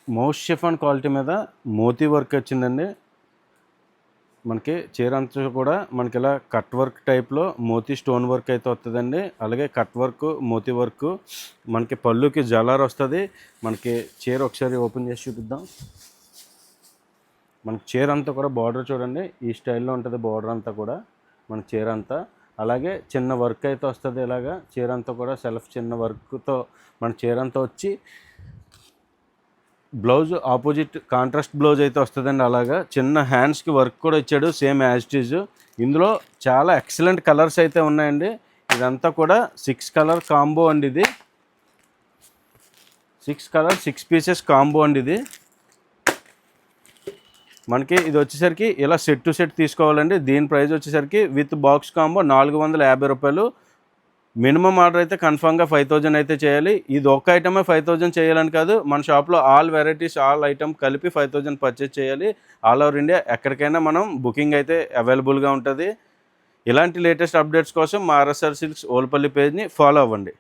Mouse chiffon quality మీద Moti work వచ్చిందండి. మనకి చీర అంతా కూడా మనకి ఇలా కట్ వర్క్ టైప్లో మోతీ స్టోన్ వర్క్ అయితే వస్తుందండి. అలాగే కట్ వర్క్, మోతీ వర్క్, మనకి పళ్ళుకి జలార్ వస్తుంది. మనకి చీర ఒకసారి ఓపెన్ చేసి చూపిద్దాం. మనకి చీర అంతా కూడా బార్డర్ చూడండి, ఈ స్టైల్లో ఉంటుంది బార్డర్ అంతా కూడా మన చీర అంతా. అలాగే చిన్న వర్క్ అయితే వస్తుంది. ఇలాగా చీర అంతా కూడా సెల్ఫ్ చిన్న వర్క్తో మన చీర అంతా వచ్చి బ్లౌజ్ ఆపోజిట్ కాంట్రాస్ట్ బ్లౌజ్ అయితే వస్తుందండి. అలాగా చిన్న హ్యాండ్స్కి వర్క్ కూడా ఇచ్చాడు సేమ్ యాజ్ ఇట్ ఈజ్. ఇందులో చాలా ఎక్సలెంట్ కలర్స్ అయితే ఉన్నాయండి. ఇదంతా కూడా 6 కలర్ కాంబో అండి. ఇది 6 కలర్ 6 పీసెస్ కాంబో అండి. ఇది మనకి ఇది వచ్చేసరికి ఇలా సెట్ టు సెట్ తీసుకోవాలండి. దీని ప్రైస్ వచ్చేసరికి విత్ బాక్స్ కాంబో 450 రూపాయలు. మినిమం ఆర్డర్ అయితే కన్ఫామ్గా 5000 అయితే చేయాలి. ఇది ఒక ఐటమే 5000 చేయాలని కాదు, మన షాప్లో ఆల్ వెరైటీస్ ఆల్ ఐటమ్ కలిపి 5000 పర్చేజ్ చేయాలి. ఆల్ ఓవర్ ఇండియా ఎక్కడికైనా మనం బుకింగ్ అయితే అవైలబుల్గా ఉంటుంది. ఇలాంటి లేటెస్ట్ అప్డేట్స్ కోసం మా ఆర్ఎస్ఆర్ సిల్క్స్ ఓల్పల్లి పేజ్ని ఫాలో అవ్వండి.